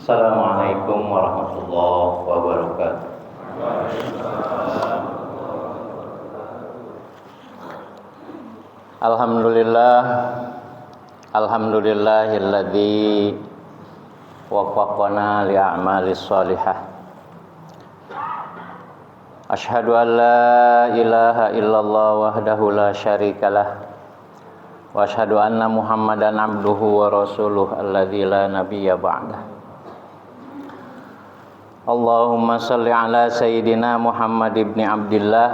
Assalamualaikum warahmatullahi wabarakatuh. Alhamdulillah, alhamdulillahilladzi waffaqana li'a'malis shalihah. Asyhadu an la ilaha illallah wahdahu la syarikalah wa asyhadu anna Muhammadan abduhu wa rasuluh alladzi la nabiyya ba'dah. Allahumma shalli ala sayyidina Muhammad ibn Abdillah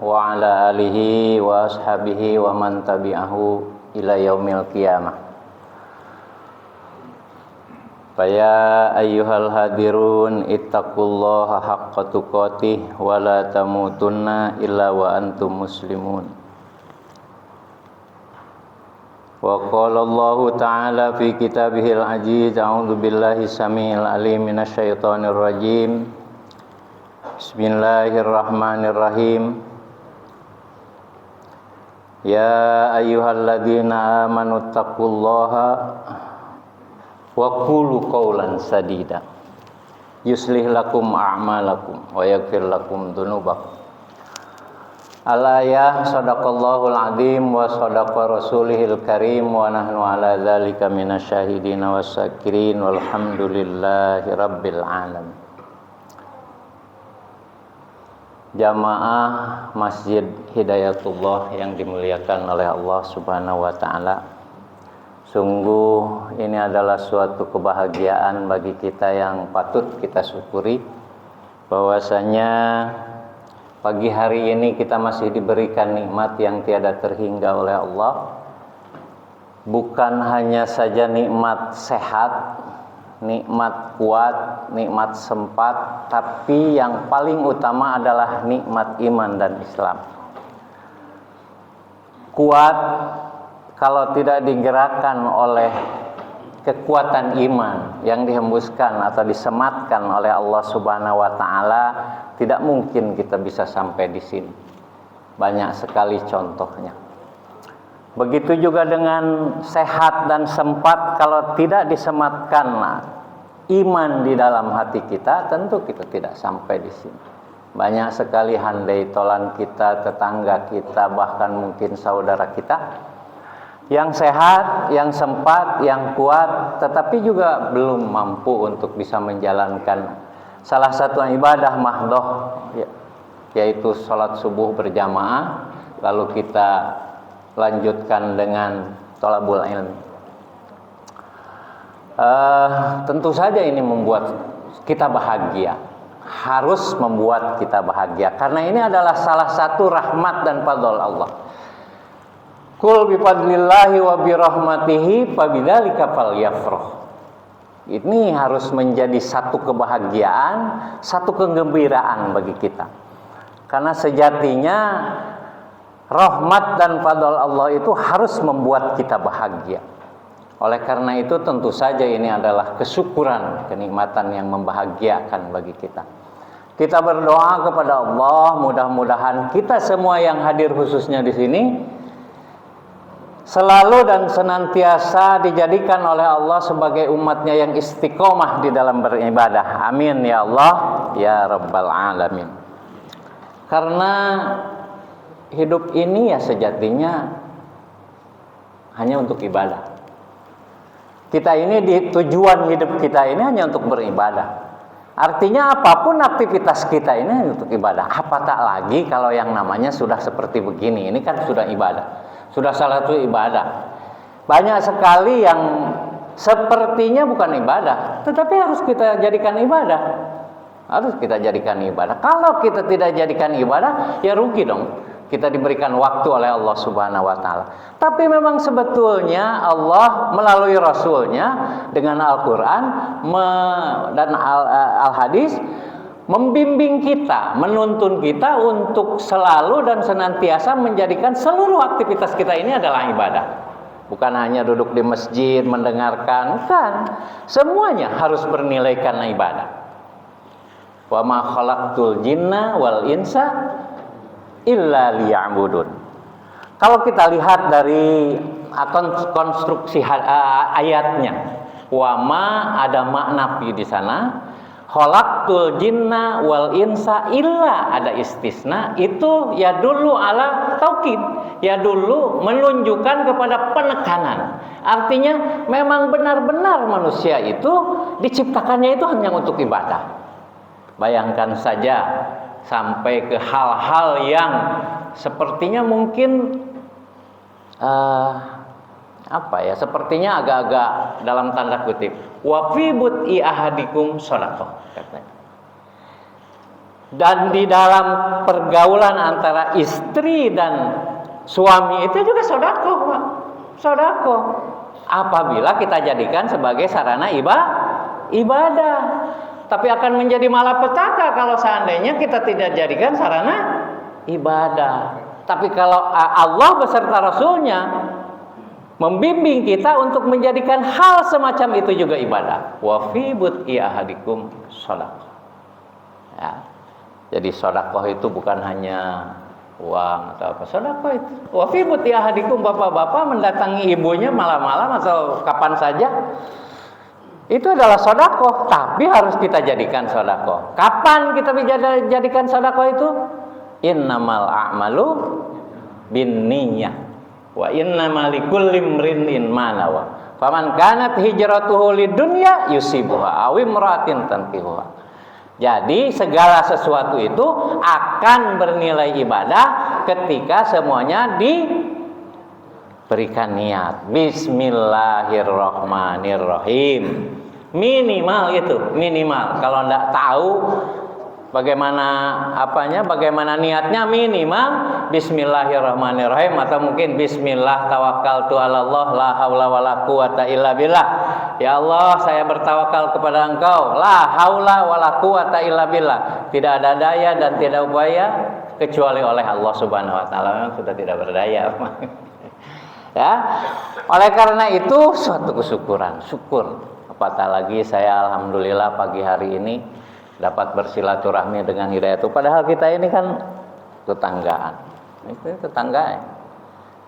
wa ala alihi wa ashabihi wa man tabi'ahu ila yaumil qiyamah. Faya ayyuhal hadirun ittaqullaha haqqa tuqatih wa la tamutunna illa wa antum muslimun. Wa qala Allahu ta'ala fi kitabihil aziz, a'udzu billahi samiil alim minasy syaithanir rajim. Bismillahirrahmanirrahim. Ya ayyuhalladzina amanu taqullaha wa qulu qawlan sadida yuslih lakum a'malakum wa yaghfir lakum dzunubakum. Al-ayah, sadaqallahul azim wa sadaqa rasulihil karim wa nahnu ala dzalika minasyahidin wassakirin walhamdulillahi rabbil alamin. Jamaah Masjid Hidayatullah yang dimuliakan oleh Allah Subhanahu wa taala. Sungguh ini adalah suatu kebahagiaan bagi kita yang patut kita syukuri, bahwasanya pagi hari ini kita masih diberikan nikmat yang tiada terhingga oleh Allah. Bukan hanya saja nikmat sehat, nikmat kuat, nikmat sempat, tapi yang paling utama adalah nikmat iman dan Islam. Kuat kalau tidak digerakkan oleh kekuatan iman yang dihembuskan atau disematkan oleh Allah Subhanahu wa taala, tidak mungkin kita bisa sampai di sini. Banyak sekali contohnya. Begitu juga dengan sehat dan sempat, kalau tidak disematkan iman di dalam hati kita, tentu kita tidak sampai di sini. Banyak sekali handai tolan kita, tetangga kita, bahkan mungkin saudara kita yang sehat, yang sempat, yang kuat, tetapi juga belum mampu untuk bisa menjalankan salah satu ibadah mahdoh, yaitu sholat subuh berjamaah, lalu kita lanjutkan dengan thalabul ilmi. Tentu saja ini membuat kita bahagia, harus membuat kita bahagia, karena ini adalah salah satu rahmat dan fadl Allah. Qul bifadlillahi wa birahmatihi fabidzalika falyafrah. Ini harus menjadi satu kebahagiaan, satu kegembiraan bagi kita. Karena sejatinya rahmat dan fadl Allah itu harus membuat kita bahagia. Oleh karena itu tentu saja ini adalah kesyukuran, kenikmatan yang membahagiakan bagi kita. Kita berdoa kepada Allah, mudah-mudahan kita semua yang hadir khususnya di sini selalu dan senantiasa dijadikan oleh Allah sebagai umatnya yang istiqomah di dalam beribadah. Amin ya Allah ya Rabbal Alamin. Karena hidup ini ya sejatinya hanya untuk ibadah. Kita ini tujuan hidup kita ini hanya untuk beribadah. Artinya apapun aktivitas kita ini hanya untuk ibadah. Apa tak lagi kalau yang namanya sudah seperti begini, ini kan sudah ibadah. Sudah salah satu ibadah. Banyak sekali yang sepertinya bukan ibadah, tetapi harus kita jadikan ibadah. Harus kita jadikan ibadah. Kalau kita tidak jadikan ibadah, ya rugi dong. Kita diberikan waktu oleh Allah Subhanahu wa taala. Tapi memang sebetulnya Allah melalui Rasulnya dengan Al-Quran dan Al-Hadis membimbing kita, menuntun kita untuk selalu dan senantiasa menjadikan seluruh aktivitas kita ini adalah ibadah. Bukan hanya duduk di masjid mendengarkan, bukan. Semuanya harus bernilai karena ibadah. Wa ma khalaqtul jinna wal insa illa liya'budun. Kalau kita lihat dari konstruksi ayatnya, Wama ada makna fi di sana. Khalaqtul jinna wal insa illa ada istisna, itu ya dulu ala taukid, ya dulu menunjukkan kepada penekanan. Artinya memang benar-benar manusia itu diciptakannya itu hanya untuk ibadah. Bayangkan saja sampai ke hal-hal yang sepertinya mungkin sepertinya agak-agak dalam tanda kutip, wa fi bud'i ahadikum shadaqah katanya. Dan di dalam pergaulan antara istri dan suami itu juga sedekah, Pak. Sedekah. Apabila kita jadikan sebagai sarana ibadah. Tapi akan menjadi malapetaka kalau seandainya kita tidak jadikan sarana ibadah. Tapi kalau Allah beserta Rasulnya membimbing kita untuk menjadikan hal semacam itu juga ibadah. Wa fi bud'i ahadikum shadaqah. Ya. Jadi sedekah itu bukan hanya uang atau apa. Sedekah itu wa fi bud'i ahadikum, bapak-bapak mendatangi ibunya malam-malam atau kapan saja. Itu adalah sedekah, tapi harus kita jadikan sedekah. Kapan kita bisa jadikan sedekah itu? Innamal a'malu binniyah wa innamal likulli imrin ma nawa. Faman kanat hijratuhu lidunya yusibuha aw imra'atin tankihuha. Jadi segala sesuatu itu akan bernilai ibadah ketika semuanya diberikan niat. Bismillahirrahmanirrahim. Minimal itu, minimal. Kalau enggak tahu bagaimana niatnya, minimal bismillahirrahmanirrahim, atau mungkin bismillah tawakkaltu 'alallah la haula wala quwata illa billah. Ya Allah, saya bertawakal kepada Engkau, la haula wala quwata illa billah. Tidak ada daya dan tidak upaya kecuali oleh Allah Subhanahu wa taala. Memang sudah tidak berdaya. Ya. Oleh karena itu suatu kesyukuran, syukur. Apatah lagi saya alhamdulillah pagi hari ini dapat bersilaturahmi dengan Hidayatu. Padahal kita ini kan tetanggaan. Itu tetangga.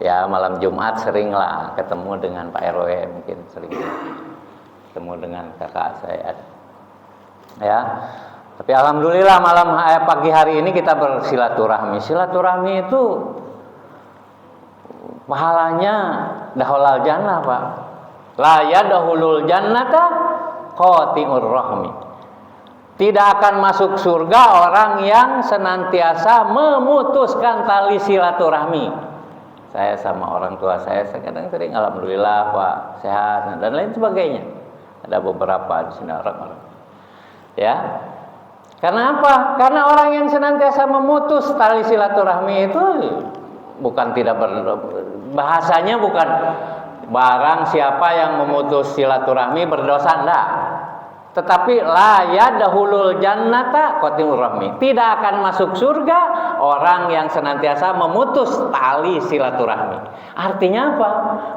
Ya, malam Jumat seringlah ketemu dengan Pak RW, mungkin sering ketemu dengan kakak saya. Ya. Tapi alhamdulillah pagi hari ini kita bersilaturahmi. Silaturahmi itu pahalanya dahulal jannah, Pak. La yadkhulul jannata qati'ur rahmi. Tidak akan masuk surga orang yang senantiasa memutuskan tali silaturahmi. Saya sama orang tua saya kadang sering alhamdulillah Pak sehat dan lain sebagainya. Ada beberapa di sini orang-orang. Ya. Karena apa? Karena orang yang senantiasa memutus tali silaturahmi itu bukan tidak bahasanya bukan barang siapa yang memutus silaturahmi berdosa, enggak. Tetapi la yadkhulul jannata qati'ur rahmi. Tidak akan masuk surga orang yang senantiasa memutus tali silaturahmi. Artinya apa?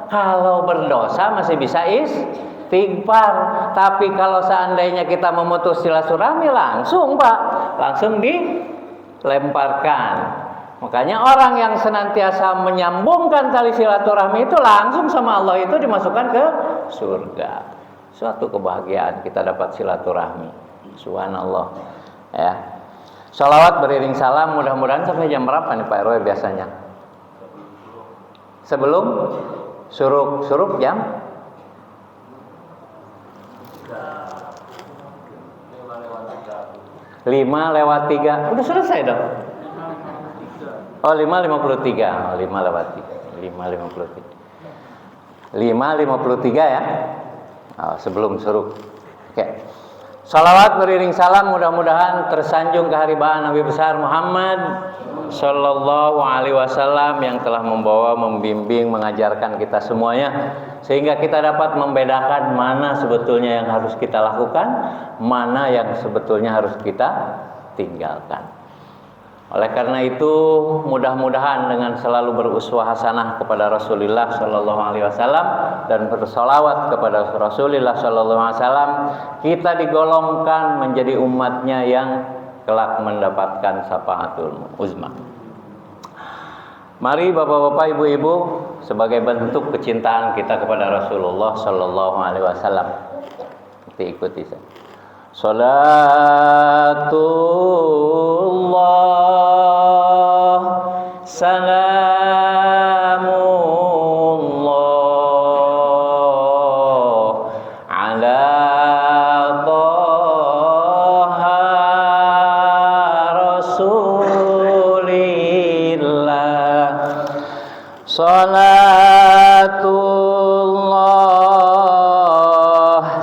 Kalau berdosa masih bisa istighfar, tapi kalau seandainya kita memutus silaturahmi langsung, Pak, langsung dilemparkan. Makanya orang yang senantiasa menyambungkan tali silaturahmi itu langsung sama Allah itu dimasukkan ke surga. Suatu kebahagiaan kita dapat silaturahmi. Subhanallah. Ya. Sholawat beriring salam mudah-mudahan sampai jam berapa nih Pak RW biasanya? Sebelum suruk jam 5:03. Udah selesai dong. Oh 5:53. Oh 5:53. 5:53 ya. Oh, sebelum suruk. Oke. Salawat beriring salam mudah-mudahan tersanjung keharibaan Nabi besar Muhammad Sallallahu Alaihi Wasallam yang telah membawa, membimbing, mengajarkan kita semuanya, sehingga kita dapat membedakan mana sebetulnya yang harus kita lakukan, mana yang sebetulnya harus kita tinggalkan. Oleh karena itu mudah-mudahan dengan selalu beruswah hasanah kepada Rasulullah Sallallahu Alaihi Wasallam dan bersolawat kepada Rasulullah Sallallahu Alaihi Wasallam, kita digolongkan menjadi umatnya yang kelak mendapatkan syafaatul uzma. Mari bapak-bapak, ibu-ibu, sebagai bentuk kecintaan kita kepada Rasulullah sallallahu alaihi wasallam. Ikuti saja. Salatullah salamullah ala Taha Rasulillah. Salatullah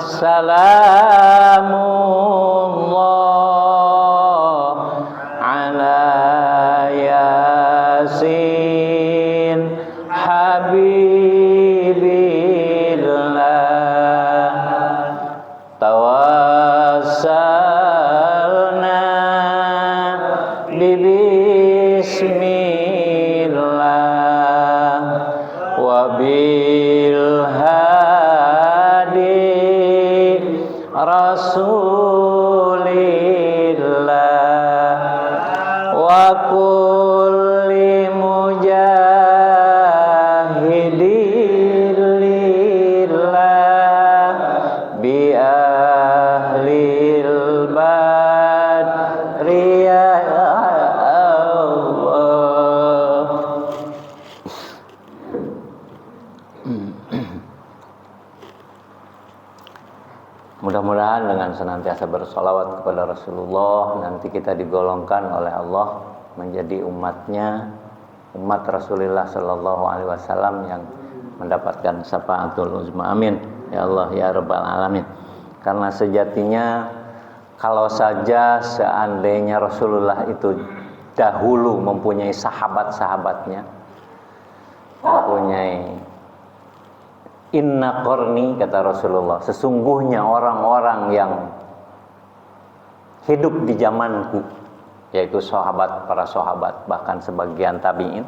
salamullah ala Yasin Habibillah. Tawassalna bismillah wa bil hadi Rasulillah wa kulli mujahidin lillah bi ahlil badri ya Allah. Mudah-mudahan dengan senantiasa bersolawat kepada Rasulullah, nanti kita digolongkan oleh Allah menjadi umatnya, umat Rasulullah Sallallahu Alaihi Wasallam yang mendapatkan syafaatul uzma. Amin ya Allah ya Rabbal Alamin. Karena sejatinya kalau saja seandainya Rasulullah itu dahulu mempunyai sahabat-sahabatnya, mempunyai inna qarni, kata Rasulullah, sesungguhnya orang-orang yang hidup di zamanku, yaitu sahabat, para sahabat, bahkan sebagian tabi'in,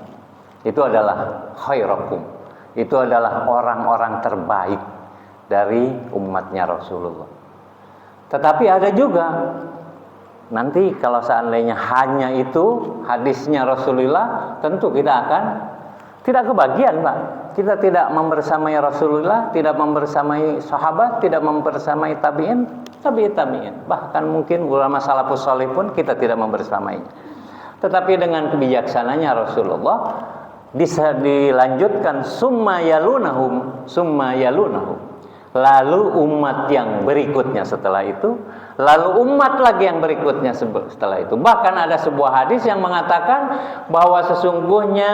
itu adalah khairakum, itu adalah orang-orang terbaik dari umatnya Rasulullah. Tetapi ada juga nanti kalau seandainya hanya itu hadisnya Rasulullah, tentu kita akan tidak kebagian, Pak. Kita tidak membersamai Rasulullah, tidak membersamai sahabat, tidak membersamai tabi'in, tabi'in. Bahkan mungkin ulama salafus salih pun kita tidak membersamainya. Tetapi dengan kebijaksananya Rasulullah bisa dilanjutkan summa yalunahum. Lalu umat yang berikutnya setelah itu, lalu umat lagi yang berikutnya setelah itu. Bahkan ada sebuah hadis yang mengatakan bahwa sesungguhnya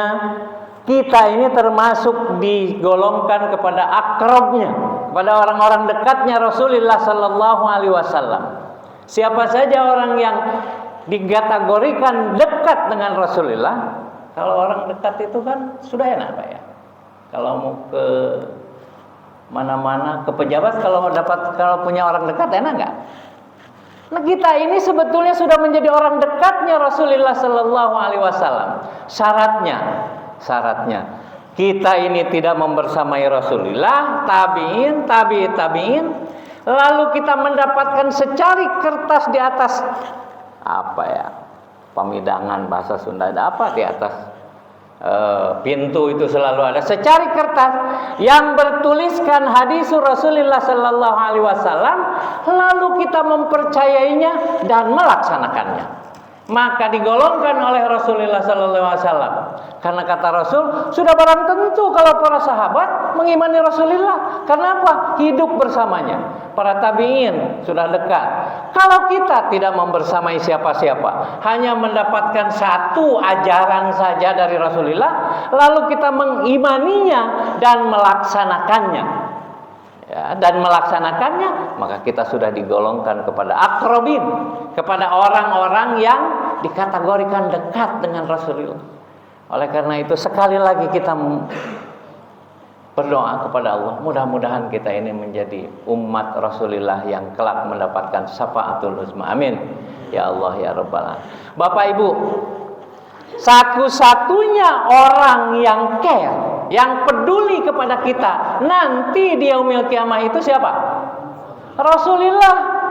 kita ini termasuk digolongkan kepada akrabnya, kepada orang-orang dekatnya Rasulullah Sallallahu Alaihi Wasallam. Siapa saja orang yang dikategorikan dekat dengan Rasulullah, kalau orang dekat itu kan sudah enak, Pak ya. Kalau mau ke mana-mana, ke pejabat, kalau punya orang dekat enak nggak? Nah, kita ini sebetulnya sudah menjadi orang dekatnya Rasulullah Sallallahu Alaihi Wasallam. Syaratnya kita ini tidak membersamai Rasulullah, tabi'in, lalu kita mendapatkan secari kertas di atas apa ya, pemidangan bahasa Sunda, ada apa di atas pintu itu selalu ada secari kertas yang bertuliskan hadis Rasulullah Sallallahu Alaihi Wasallam, lalu kita mempercayainya dan melaksanakannya, maka digolongkan oleh Rasulullah Sallallahu Alaihi Wasallam. Karena kata Rasul, sudah barang tentu kalau para sahabat mengimani Rasulullah. Kenapa? Hidup bersamanya. Para tabi'in sudah dekat. Kalau kita tidak membersamai siapa-siapa, hanya mendapatkan satu ajaran saja dari Rasulullah, lalu kita mengimaninya dan melaksanakannya, maka kita sudah digolongkan kepada akrobin, kepada orang-orang yang dikategorikan dekat dengan Rasulullah. Oleh karena itu sekali lagi kita berdoa kepada Allah, mudah-mudahan kita ini menjadi umat Rasulullah yang kelak mendapatkan syafaatul uzma. Amin ya Allah ya Rabbal Alamin. Bapak Ibu, satu-satunya orang yang care, yang peduli kepada kita nanti di yaumil kiamah itu siapa? Rasulullah.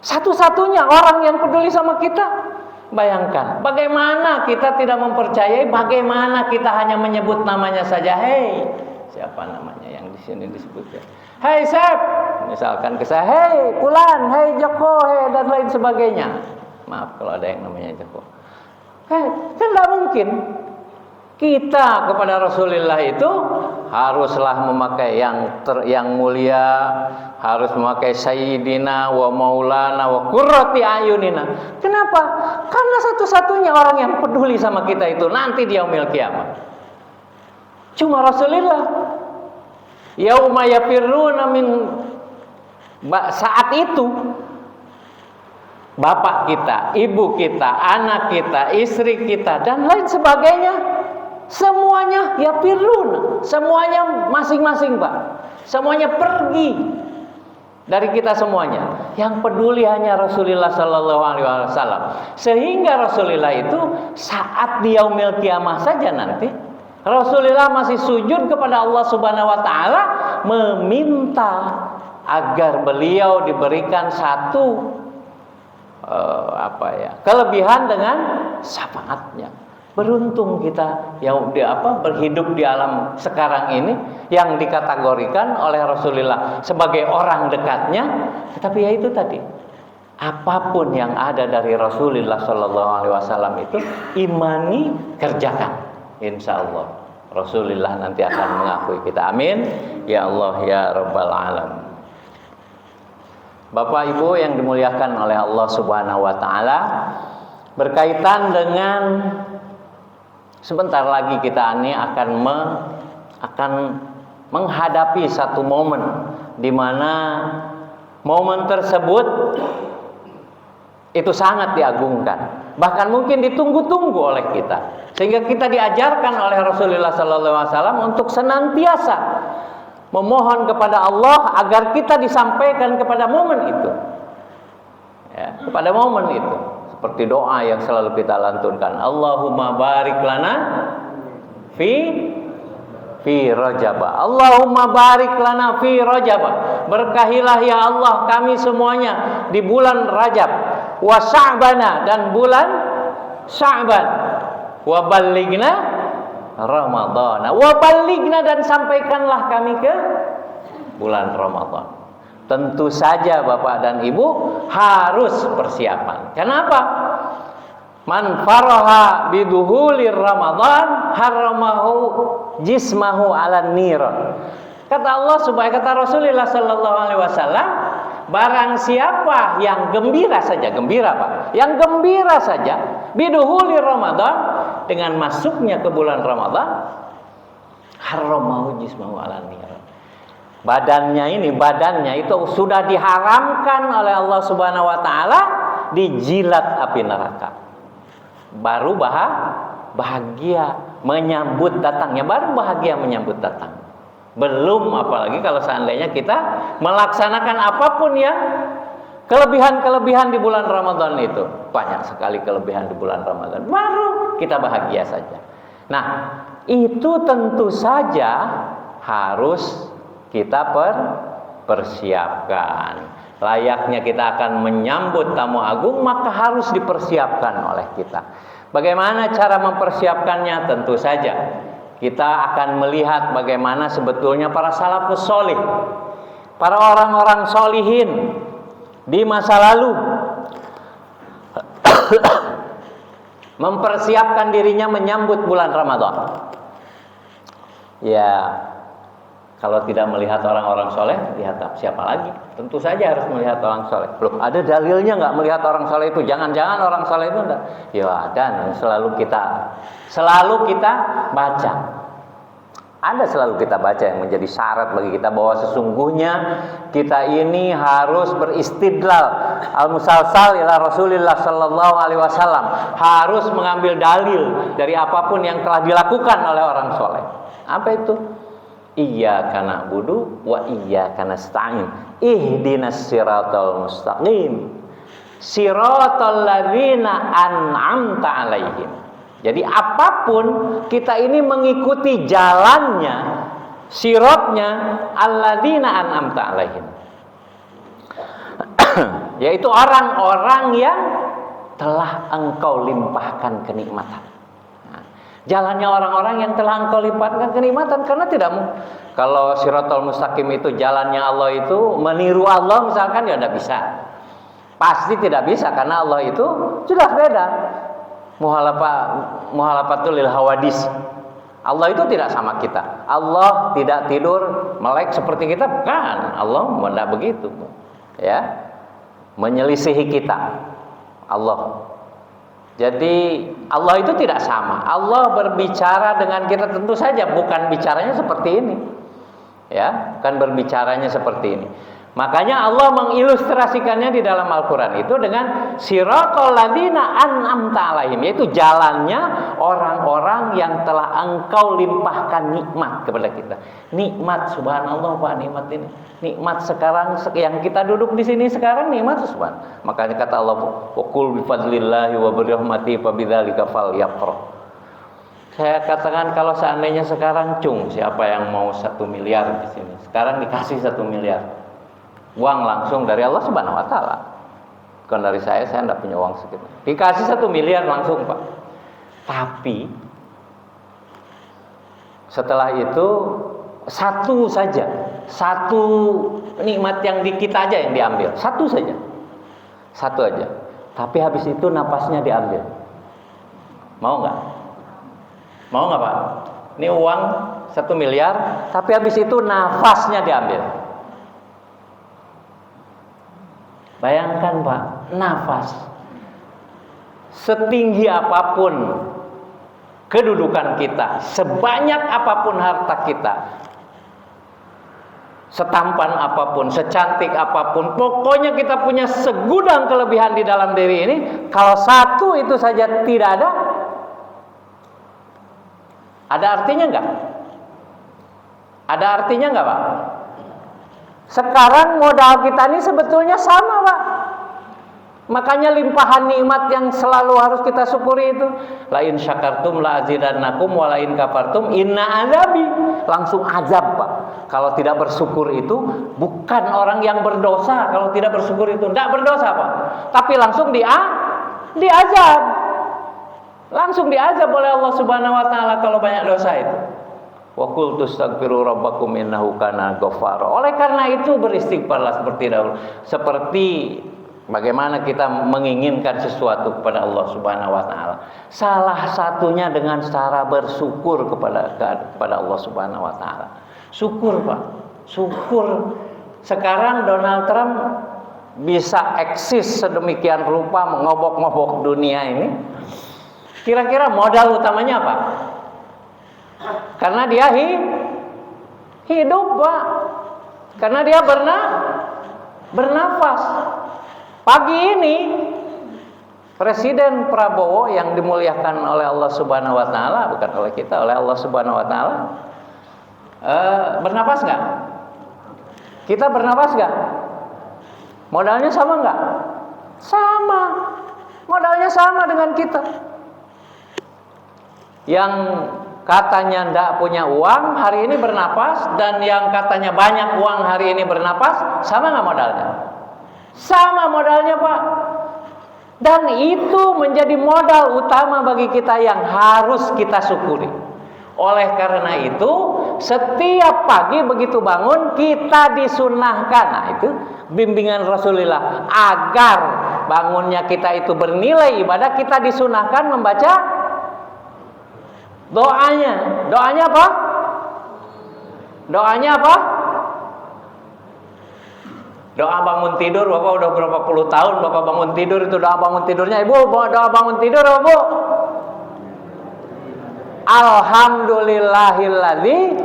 Satu-satunya orang yang peduli sama kita. Bayangkan, bagaimana kita tidak mempercayai, bagaimana kita hanya menyebut namanya saja. Hei, siapa namanya yang di sini disebutkan? Hei Sep, misalkan ke saya, hei Pulan, hei Joko, hei dan lain sebagainya. Maaf kalau ada yang namanya Joko. Hei, kan tidak mungkin. Kita kepada Rasulullah itu haruslah memakai yang mulia, harus memakai sayyidina wa maulana wa qurrati ayunina. Kenapa? Karena satu-satunya orang yang peduli sama kita itu nanti di yaumil kiamat cuma Rasulullah. Yauma yafirruna min, saat itu bapak kita, ibu kita, anak kita, istri kita dan lain sebagainya, semuanya ya firun, semuanya masing-masing Pak, semuanya pergi dari kita semuanya. Yang peduli hanya Rasulullah Sallallahu Alaihi Wasallam. Sehingga Rasulullah itu saat di yaumil kiamah saja nanti Rasulullah masih sujud kepada Allah Subhanahu Wa Taala, meminta agar beliau diberikan satu kelebihan dengan syafaatnya. Beruntung kita yang berhidup di alam sekarang ini yang dikategorikan oleh Rasulullah sebagai orang dekatnya. Tetapi ya itu tadi, apapun yang ada dari Rasulullah Sallallahu Alaihi Wasallam itu imani, kerjakan. Insya Allah Rasulullah nanti akan mengakui kita. Amin ya Allah ya Rabbal Alamin. Bapak Ibu yang dimuliakan oleh Allah Subhanahu Wa Taala, berkaitan dengan sebentar lagi kita ini akan menghadapi satu momen di mana momen tersebut itu sangat diagungkan, bahkan mungkin ditunggu-tunggu oleh kita, sehingga kita diajarkan oleh Rasulullah SAW untuk senantiasa memohon kepada Allah agar kita disampaikan kepada momen itu, ya, kepada momen itu. Seperti doa yang selalu kita lantunkan, Allahumma barik lana fi Rajaba. Allahumma barik lana fi Rajaba. Berkahilah ya Allah kami semuanya di bulan Rajab, wa Sya'bana, dan bulan Sya'ban, wa ballighna Ramadhan, wa ballighna, dan sampaikanlah kami ke bulan Ramadan. Tentu saja Bapak dan Ibu harus persiapan. Kenapa? Man faraha biduhulir Ramadan haramahu jismahu ala niran. Kata Allah kata Rasulullah Sallallahu Alaihi Wasallam, barang siapa yang gembira saja, gembira Pak, yang gembira saja biduhulir Ramadan, dengan masuknya ke bulan Ramadan, haramahu jismahu ala niran. Badannya itu sudah diharamkan oleh Allah Subhanahu Wa Taala dijilat api neraka. Baru bahagia menyambut datangnya, baru bahagia menyambut datang. Belum apalagi kalau seandainya kita melaksanakan apapun yang kelebihan-kelebihan di bulan Ramadan itu. Banyak sekali kelebihan di bulan Ramadan, baru kita bahagia saja. Nah, itu tentu saja harus kita persiapkan. Layaknya kita akan menyambut tamu agung, maka harus dipersiapkan oleh kita. Bagaimana cara mempersiapkannya? Tentu saja kita akan melihat bagaimana sebetulnya para salafus solih, para orang-orang solihin di masa lalu mempersiapkan dirinya menyambut bulan Ramadan. Ya, kalau tidak melihat orang-orang soleh, lihat siapa lagi? Tentu saja harus melihat orang soleh. Loh, ada dalilnya nggak melihat orang soleh itu? Jangan-jangan orang soleh itu enggak? Ya ada, selalu kita baca. Ada selalu kita baca yang menjadi syarat bagi kita bahwa sesungguhnya kita ini harus beristidlal al-musalsal ila Rasulillah Sallallahu Alaihi Wasallam, harus mengambil dalil dari apapun yang telah dilakukan oleh orang soleh. Apa itu? Iyyaka na'budu wa iyyaka nasta'in. Ihdinas siratal mustaqim. Siratal ladzina an'amta 'alaihim. Jadi apapun kita ini mengikuti jalannya, siratnya alladzina an'amta 'alaihim. Yaitu orang-orang yang telah engkau limpahkan kenikmatan. Nah, jalannya orang-orang yang telah engkau limpahkan kenikmatan, karena tidak kalau Shiratal Mustaqim itu jalannya Allah itu meniru Allah misalkan, ya tidak bisa. Pasti tidak bisa, karena Allah itu sudah beda. Muhalafatul lil hawadis. Allah itu tidak sama kita. Allah tidak tidur melek seperti kita, bukan. Allah tidak begitu, ya, menyelisihi kita. Allah. Jadi Allah itu tidak sama. Allah berbicara dengan kita tentu saja bukan bicaranya seperti ini. Ya, bukan berbicaranya seperti ini. Makanya Allah mengilustrasikannya di dalam Al-Quran itu dengan siratal ladzina an'amta alaihim, yaitu jalannya orang-orang yang telah engkau limpahkan nikmat kepada kita. Nikmat, subhanallah Pak, nikmat ini. Nikmat sekarang yang kita duduk di sini sekarang nikmat, subhanallah. Makanya kata Allah, wa qul bi fadlillahi wa bi rahmatihi fa bidzalika falyafrah. Saya katakan kalau seandainya sekarang siapa yang mau 1 miliar di sini? Sekarang dikasih 1 miliar. Uang langsung dari Allah Subhanahu wa taala. Bukan dari saya tidak punya uang segitu. Dikasih 1 miliar langsung, Pak. Tapi setelah itu satu nikmat yang di kita aja yang diambil. Satu aja. Tapi habis itu napasnya diambil. Mau nggak? Mau nggak, Pak? Ini uang 1 miliar, tapi habis itu nafasnya diambil. Bayangkan Pak, nafas setinggi apapun kedudukan kita, sebanyak apapun harta kita, setampan apapun, secantik apapun, pokoknya kita punya segudang kelebihan di dalam diri ini, kalau satu itu saja tidak ada artinya enggak? Ada artinya enggak, Pak? Sekarang modal kita ini sebetulnya sama, Pak. Makanya limpahan nikmat yang selalu harus kita syukuri itu, la in syakartum la azidannakum wa la in kafartum inna azabi. Langsung azab, Pak. Kalau tidak bersyukur itu bukan orang yang berdosa. Kalau tidak bersyukur itu tidak berdosa, Pak. Tapi langsung diazab. Langsung diazab oleh Allah Subhanahu wa taala kalau banyak dosa itu. Wa qul tastaghfiru rabbakum innahu kana ghaffara. Oleh karena itu beristighfarlah seperti dahulu. Seperti bagaimana kita menginginkan sesuatu kepada Allah Subhanahu wa taala. Salah satunya dengan cara bersyukur kepada Allah Subhanahu wa taala. Syukur, Pak. Syukur. Sekarang Donald Trump bisa eksis sedemikian rupa mengobok-ngobok dunia ini. Kira-kira modal utamanya apa? Karena dia hidup, Pak. Karena dia bernafas. Pagi ini Presiden Prabowo yang dimuliakan oleh Allah Subhanahu wa taala, bukan oleh kita, oleh Allah Subhanahu wa taala, bernafas nggak? Kita bernafas nggak? Modalnya sama nggak? Sama. Modalnya sama dengan kita. Yang katanya tidak punya uang hari ini bernapas, dan yang katanya banyak uang hari ini bernapas, sama nggak modalnya? Sama modalnya, Pak. Dan itu menjadi modal utama bagi kita yang harus kita syukuri. Oleh karena itu setiap pagi begitu bangun kita disunahkan, nah itu bimbingan Rasulullah, agar bangunnya kita itu bernilai ibadah, kita disunahkan membaca doanya. Doanya apa? Doanya apa? Doa bangun tidur. Bapak udah berapa puluh tahun Bapak bangun tidur, itu doa bangun tidurnya. Ibu, doa bangun tidur apa, Bu? Alhamdulillahilladzi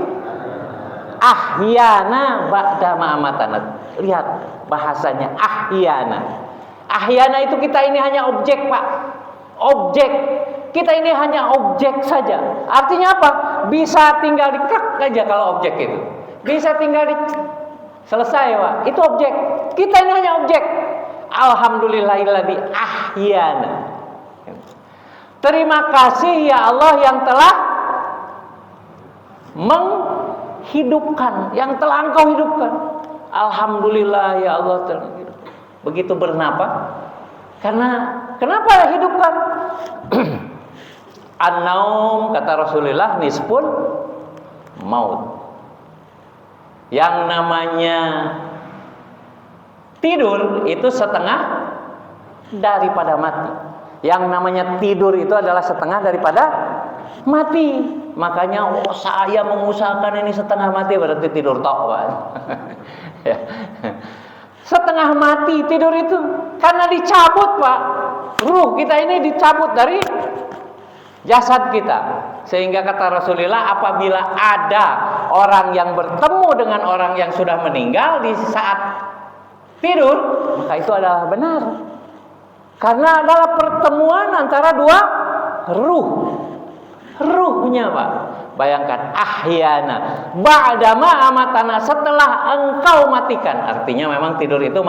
ahyana ba'da ma amatana. Lihat bahasanya, ahyana. Ahyana itu kita ini hanya objek, Pak. Objek. Kita ini hanya objek saja. Artinya apa? Bisa tinggal dikrek aja kalau objek itu. Bisa tinggal selesai, Pak. Itu objek. Kita ini hanya objek. Alhamdulillahilladzi ahyana. Terima kasih ya Allah yang telah menghidupkan, yang telah Engkau hidupkan. Alhamdulillah ya Allah telah hidupkan. Begitu bernapas, Karena kenapa hidupkan? An-naum kata Rasulullah nisful maut. Yang namanya tidur itu setengah daripada mati. Yang namanya tidur itu adalah setengah daripada mati. Makanya saya mengusahakan ini setengah mati, berarti tidur tok, Pak. Ya. Setengah mati tidur itu karena dicabut, Pak. Ruh kita ini dicabut dari jasad kita. Sehingga kata Rasulullah, apabila ada orang yang bertemu dengan orang yang sudah meninggal di saat tidur, maka itu adalah benar. Karena adalah pertemuan antara dua ruhnya, Pak. Bayangkan, ahyana ba'dama amatana, setelah engkau matikan. Artinya memang tidur itu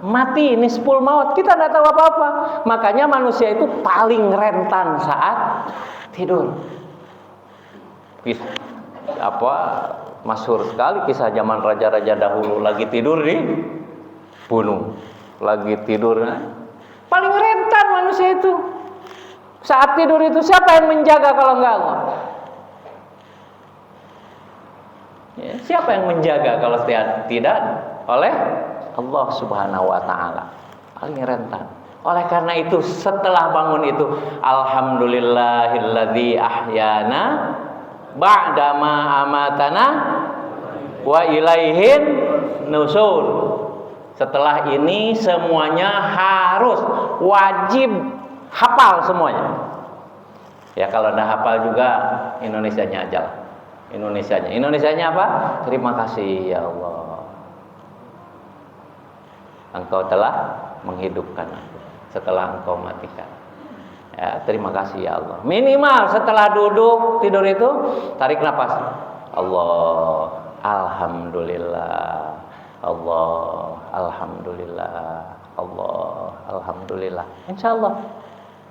mati, nisful maut. Kita tidak tahu apa-apa. Makanya manusia itu paling rentan saat tidur. Masyhur sekali kisah zaman raja-raja dahulu lagi tidur di gunung, lagi tidur. Paling rentan manusia itu saat tidur itu. Siapa yang menjaga kalau enggak Allah? Ya, siapa yang menjaga kalau tidak oleh Allah Subhanahu wa taala? Paling rentan. Oleh karena itu setelah bangun itu, alhamdulillahilladzi ahyana ba'dama amatana wa ilaihin nusur. Setelah ini semuanya harus wajib hafal semuanya. Ya kalau dah hafal juga Indonesianya aja lah. Indonesianya apa? Terima kasih ya Allah, Engkau telah menghidupkan aku setelah Engkau matikan. Ya, terima kasih ya Allah. Minimal setelah duduk tidur itu tarik nafas. Allah, alhamdulillah. Allah, alhamdulillah. Allah, alhamdulillah. Insyaallah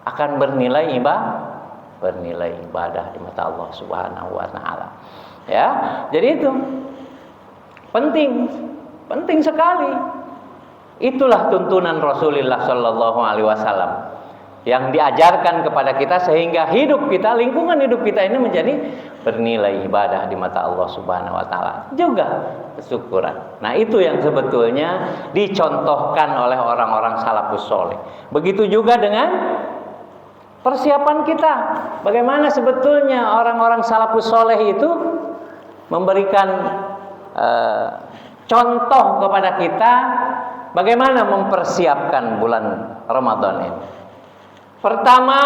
akan bernilai ibadah di mata Allah Subhanahu wa taala. Ya, jadi itu penting sekali. Itulah tuntunan Rasulullah sallallahu alaihi wasallam yang diajarkan kepada kita sehingga hidup kita, lingkungan hidup kita ini menjadi bernilai ibadah di mata Allah Subhanahu wa taala. Juga kesyukuran. Nah, itu yang sebetulnya dicontohkan oleh orang-orang salafus saleh. Begitu juga dengan persiapan kita. Bagaimana sebetulnya orang-orang salafus saleh itu memberikan contoh kepada kita bagaimana mempersiapkan bulan Ramadan ini. Pertama,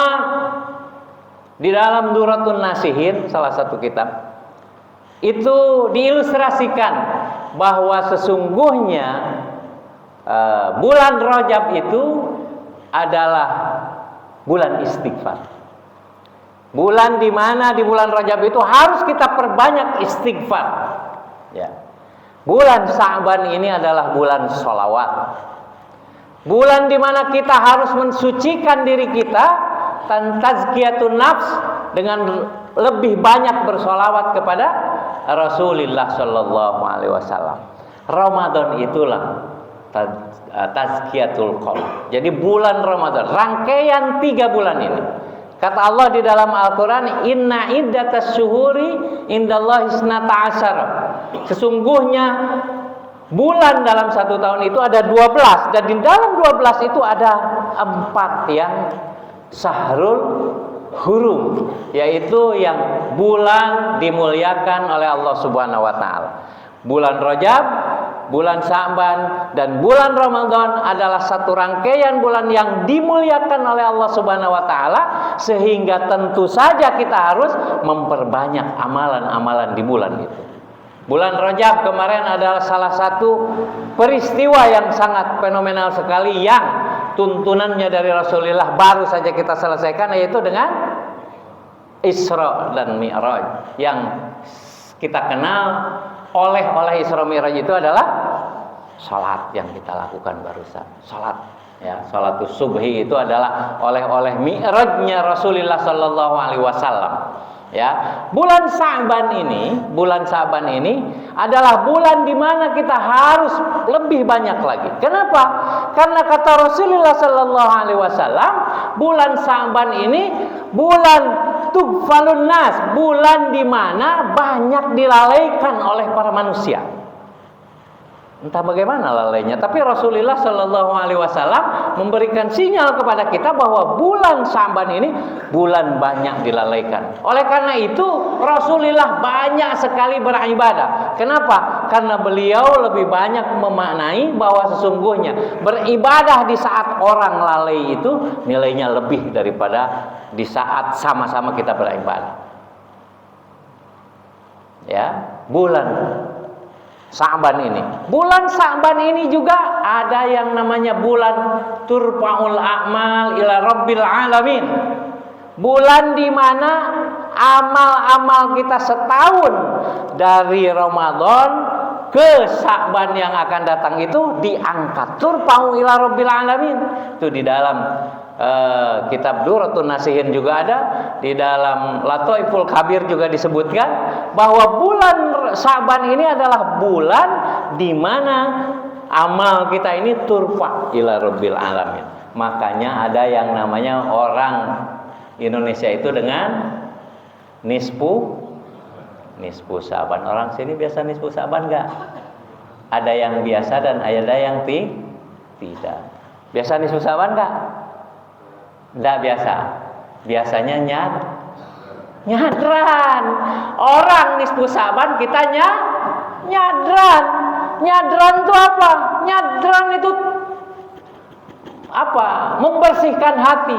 di dalam Duratun Nasihin, salah satu kitab, itu diilustrasikan bahwa sesungguhnya bulan Rajab itu adalah bulan istighfar. Bulan di mana di bulan Rajab itu harus kita perbanyak istighfar. Ya. Bulan Sa'ban ini adalah bulan sholawat. Bulan di mana kita harus mensucikan diri kita dan tazkiyatun nafs dengan lebih banyak bersolawat kepada Rasulullah sallallahu alaihi wasallam. Ramadan itulah tazkiyatul qalb. Jadi bulan Ramadan, rangkaian 3 bulan ini. Kata Allah di dalam Al-Qur'an, "Inna iddatas syuhuri indallahi isnata asyara." Sesungguhnya bulan dalam 1 tahun itu ada 12, dan di dalam 12 itu ada 4 yang syahrul hurum, yaitu yang bulan dimuliakan oleh Allah Subhanahu wa taala. Bulan Rajab, bulan Sa'ban, dan bulan Ramadan adalah satu rangkaian bulan yang dimuliakan oleh Allah Subhanahu wa taala, sehingga tentu saja kita harus memperbanyak amalan-amalan di bulan itu. Bulan Rajab kemarin adalah salah satu peristiwa yang sangat fenomenal sekali yang tuntunannya dari Rasulullah baru saja kita selesaikan, yaitu dengan Isra dan Mi'raj. Yang kita kenal oleh Isra Mi'raj itu adalah salat yang kita lakukan barusan. Salat, ya, salatus subhi itu adalah oleh Mi'rajnya Rasulullah sallallahu alaihi wasallam. Ya, bulan Sa'ban ini adalah bulan di mana kita harus lebih banyak lagi. Kenapa? Karena kata Rasulullah sallallahu alaihi wasallam, bulan Sa'ban ini bulan tughfalun nas, bulan di mana banyak dilalaikan oleh para manusia. Entah bagaimana lalainya, tapi Rasulullah Shallallahu Alaihi Wasallam memberikan sinyal kepada kita bahwa bulan Sa'ban ini bulan banyak dilalaikan. Oleh karena itu Rasulullah banyak sekali beribadah. Kenapa? Karena beliau lebih banyak memaknai bahwa sesungguhnya beribadah di saat orang lalai itu nilainya lebih daripada di saat sama-sama kita beribadah. Ya, bulan Sa'ban ini. Bulan Sa'ban ini juga ada yang namanya bulan turfa'ul a'mal ila rabbil alamin. Bulan di mana amal-amal kita setahun dari Ramadan ke Sa'ban yang akan datang itu diangkat. Turfa'u ila rabbil alamin. Itu di dalam kitab Duratun Nasihin juga ada, di dalam Lataiful Kabir juga disebutkan bahwa bulan Sa'ban ini adalah bulan di mana amal kita ini turfa ila rabbil alamin. Makanya ada yang namanya orang Indonesia itu dengan nisfu Sa'ban. Orang sini biasa nisfu Sa'ban enggak? Ada yang biasa dan ada yang tidak. Biasa nisfu Sa'ban enggak? Enggak biasa. Biasanya nyadran. Orang nisfu Sa'ban kita nyadran. Nyadran itu apa? Nyadran itu apa? Membersihkan hati.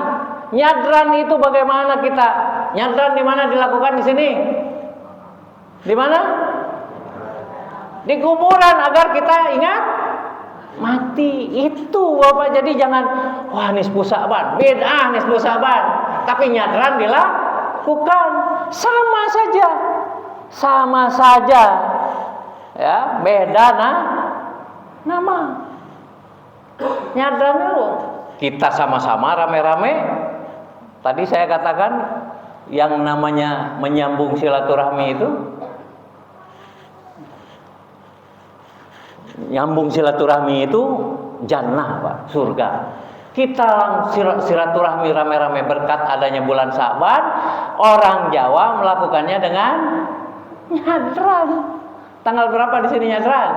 Nyadran itu bagaimana kita? Nyadran di mana dilakukan di sini? Di mana? Di kuburan agar kita ingat mati. Itu Bapak. Jadi jangan wah nisfu Sa'ban, bid'ah nisfu Sa'ban, tapi nyadran dilakukan. Sama saja. Ya, beda nama. Nyadran dulu. Kita sama-sama rame-rame. Tadi saya katakan yang namanya menyambung silaturahmi itu, nyambung silaturahmi itu jannah, Pak, surga. Kita silaturahmi rame-rame berkat adanya bulan Sa'ban. Orang Jawa melakukannya dengan nyadran. Tanggal berapa di sini nyadran?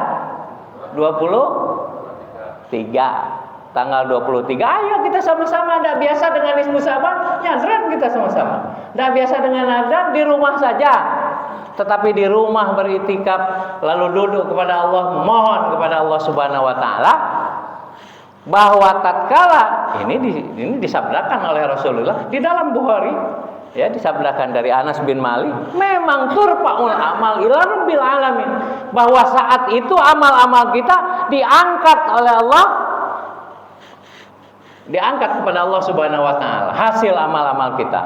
23. Tanggal 23. Ayo kita sama-sama. Tidak biasa dengan nisfu Sa'ban, nyadran kita sama-sama. Tidak biasa dengan nyadran, di rumah saja. Tetapi di rumah beritikaf, lalu duduk kepada Allah, mohon kepada Allah Subhanahu wa taala bahwa tatkala ini disabdakan oleh Rasulullah di dalam Bukhari, ya, disabdakan dari Anas bin Malik, memang turfa'ul amal ila rabbil alamin, bahwa saat itu amal-amal kita diangkat oleh Allah, diangkat kepada Allah Subhanahu wa taala, hasil amal-amal kita.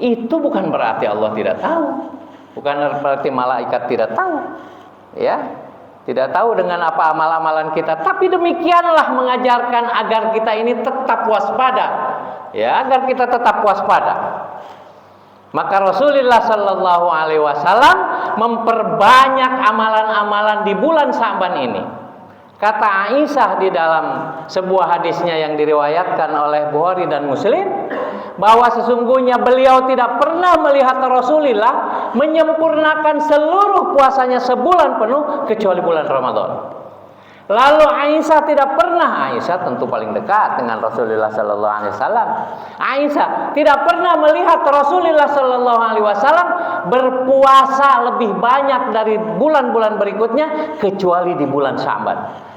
Itu bukan berarti Allah tidak tahu. Bukan berarti malaikat tidak tahu, ya, tidak tahu dengan apa amal-amalan kita. Tapi demikianlah mengajarkan agar kita ini tetap waspada, ya, agar kita tetap waspada. Maka Rasulullah Shallallahu Alaihi Wasallam memperbanyak amalan-amalan di bulan Sa'ban ini. Kata Aisyah di dalam sebuah hadisnya yang diriwayatkan oleh Bukhari dan Muslim, bahwa sesungguhnya beliau tidak pernah melihat Rasulullah menyempurnakan seluruh puasanya sebulan penuh kecuali bulan Ramadan. Lalu Aisyah tidak pernah, Aisyah tentu paling dekat dengan Rasulullah Sallallahu Alaihi Wasallam. Aisyah tidak pernah melihat Rasulullah Sallallahu Alaihi Wasallam berpuasa lebih banyak dari bulan-bulan berikutnya kecuali di bulan Sa'ban.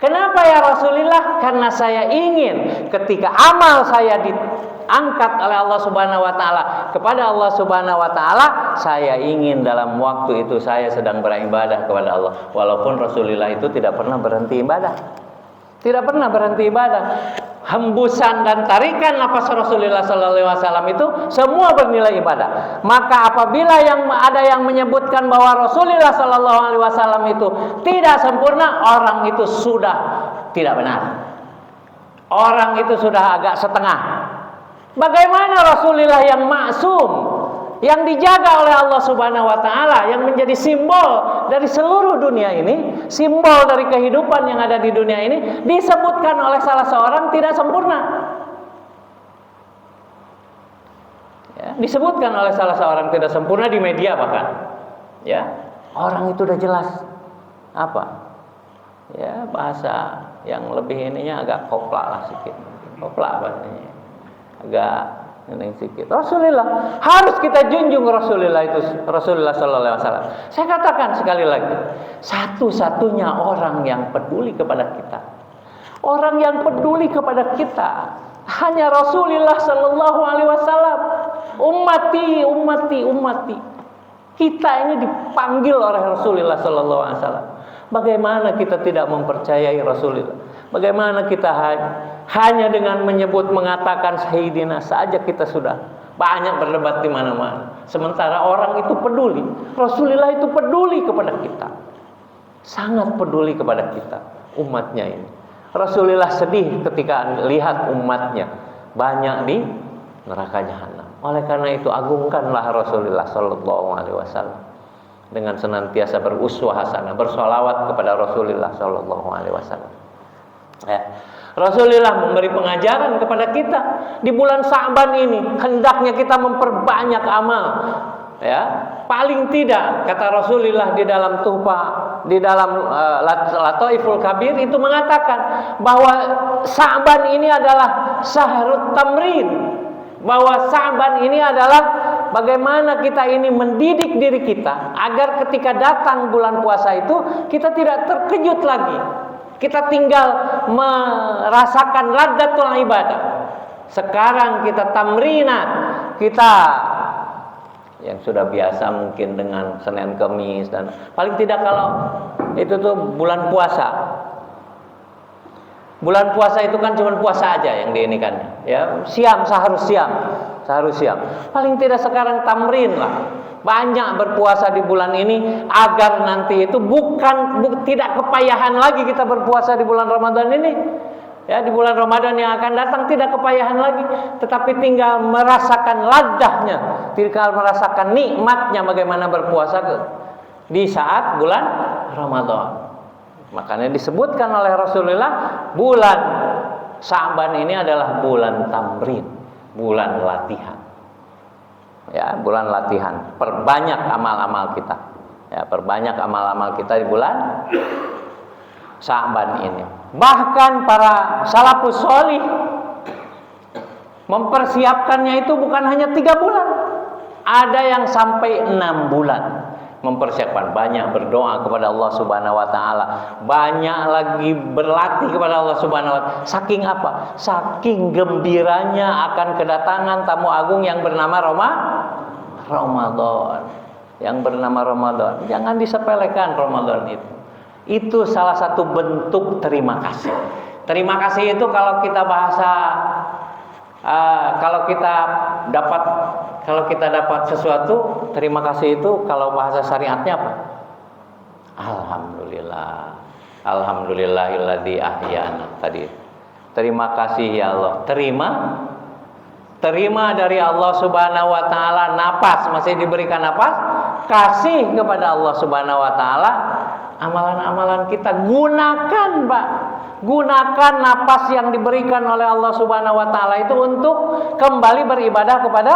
Kenapa ya Rasulullah? Karena saya ingin ketika amal saya diangkat oleh Allah Subhanahu wa taala kepada Allah Subhanahu wa taala, saya ingin dalam waktu itu saya sedang beribadah kepada Allah. Walaupun Rasulullah itu tidak pernah berhenti ibadah. Tidak pernah berhenti ibadah. Hembusan dan tarikan nafas Rasulullah sallallahu alaihi wasallam itu semua bernilai ibadah. Maka apabila ada yang menyebutkan bahwa Rasulullah sallallahu alaihi wasallam itu tidak sempurna, orang itu sudah tidak benar. Orang itu sudah agak setengah. Bagaimana Rasulullah yang maksum, yang dijaga oleh Allah Subhanahu wa taala, yang menjadi simbol dari seluruh dunia ini, simbol dari kehidupan yang ada di dunia ini, disebutkan oleh salah seorang tidak sempurna. Ya, disebutkan oleh salah seorang tidak sempurna di media bahkan. Ya, orang itu udah jelas apa? Ya, bahasa yang lebih ininya agak koplak lah sedikit. Koplak bahasanya. Agak ini sedikit. Rasulullah harus kita junjung, Rasulullah itu, Rasulullah sallallahu alaihi wasallam. Saya katakan sekali lagi, satu-satunya orang yang peduli kepada kita, orang yang peduli kepada kita hanya Rasulullah sallallahu alaihi wasallam. Ummati, ummati, ummati. Kita ini dipanggil oleh Rasulullah sallallahu alaihi wasallam. Bagaimana kita tidak mempercayai Rasulullah? Bagaimana kita hanya dengan menyebut mengatakan Sayyidina saja kita sudah banyak berdebat di mana-mana. Sementara orang itu peduli, Rasulullah itu peduli kepada kita, sangat peduli kepada kita, umatnya ini. Rasulullah sedih ketika lihat umatnya banyak di neraka jahanam. Oleh karena itu agungkanlah Rasulullah sallallahu alaihi wasallam dengan senantiasa beruswah hasanah, bersolawat kepada Rasulullah sallallahu alaihi wasallam. Ya. Rasulullah memberi pengajaran kepada kita di bulan Sa'ban ini, hendaknya kita memperbanyak amal. Ya, paling tidak kata Rasulullah di dalam di dalam Lataiful Kabir itu mengatakan bahwa Sa'ban ini adalah syahrut tamrin, bahwa Sa'ban ini adalah bagaimana kita ini mendidik diri kita agar ketika datang bulan puasa itu kita tidak terkejut lagi. Kita tinggal merasakan ladzatul ibadah. Sekarang kita tamrinat, kita yang sudah biasa mungkin dengan Senin Kamis dan paling tidak kalau itu tuh bulan puasa. Bulan puasa itu kan cuma puasa aja yang diinikan, ya. Siam, seharus siam. Paling tidak sekarang tamrin lah. Banyak berpuasa di bulan ini agar nanti itu tidak kepayahan lagi kita berpuasa di bulan Ramadan ini. Ya, di bulan Ramadan yang akan datang tidak kepayahan lagi, tetapi tinggal merasakan ladahnya, tinggal merasakan nikmatnya bagaimana berpuasa di saat bulan Ramadan. Makanya disebutkan oleh Rasulullah bulan Sa'ban ini adalah bulan tamrin, bulan latihan. Ya, bulan latihan. Perbanyak amal-amal kita. Ya, perbanyak amal-amal kita di bulan Sa'ban ini. Bahkan para salafus sholih mempersiapkannya itu bukan hanya 3 bulan. Ada yang sampai 6 bulan mempersiapkan, banyak berdoa kepada Allah Subhanahu wa taala, banyak lagi berlatih kepada Allah Subhanahu wa taala. Saking apa? Saking gembiranya akan kedatangan tamu agung yang bernama Ramadan. Yang bernama Ramadan. Jangan disepelekan Ramadan itu. Itu salah satu bentuk terima kasih. Terima kasih itu kalau kita bahasa kalau kita dapat sesuatu, terima kasih itu kalau bahasa syariatnya apa? Alhamdulillah. Alhamdulillahilladzi ahyana tadi. Terima kasih ya Allah. Terima dari Allah Subhanahu wa taala napas, masih diberikan napas, kasih kepada Allah Subhanahu wa taala amalan-amalan kita. Gunakan, Pak. Gunakan napas yang diberikan oleh Allah Subhanahu wa taala itu untuk kembali beribadah kepada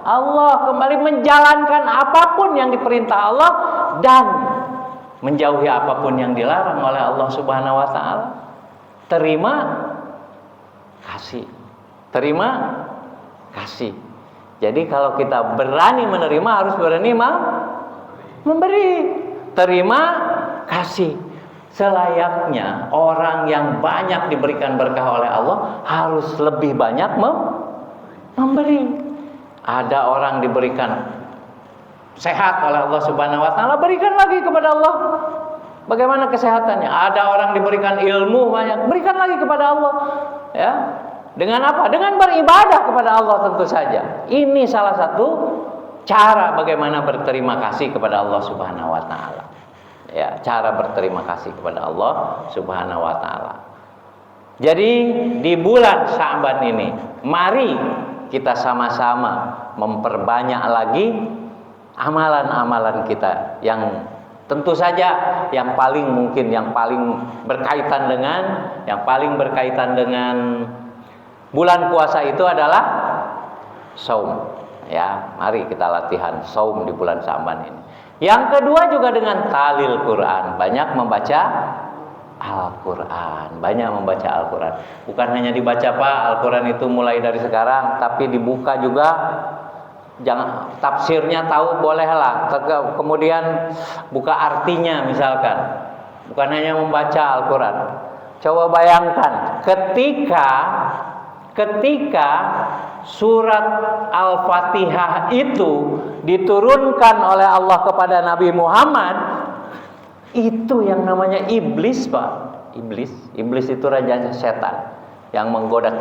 Allah, kembali menjalankan apapun yang diperintah Allah dan menjauhi apapun yang dilarang oleh Allah Subhanahu wa taala. Terima kasih. Terima kasih. Jadi kalau kita berani menerima, harus berani memberi. Terima kasih. Selayaknya orang yang banyak diberikan berkah oleh Allah harus lebih banyak memberi. Ada orang diberikan sehat oleh Allah Subhanahu wa taala, berikan lagi kepada Allah. Bagaimana kesehatannya? Ada orang diberikan ilmu banyak, berikan lagi kepada Allah. Ya. Dengan apa? Dengan beribadah kepada Allah tentu saja. Ini salah satu cara bagaimana berterima kasih kepada Allah Subhanahu wa taala. Ya, cara berterima kasih kepada Allah Subhanahu wa taala. Jadi di bulan Sa'ban ini, mari kita sama-sama memperbanyak lagi amalan-amalan kita yang tentu saja yang paling berkaitan dengan bulan puasa itu adalah saum. Ya, mari kita latihan saum di bulan Sya'ban ini. Yang kedua juga dengan talil Quran, banyak membaca Al-Quran, Bukan hanya dibaca Pak, Al-Quran itu mulai dari sekarang, tapi dibuka juga. Jangan tafsirnya tahu bolehlah. Kemudian buka artinya misalkan. Bukan hanya membaca Al-Quran. Coba bayangkan ketika surat Al-Fatihah itu diturunkan oleh Allah kepada Nabi Muhammad, itu yang namanya iblis, Pak. Iblis itu raja setan yang menggoda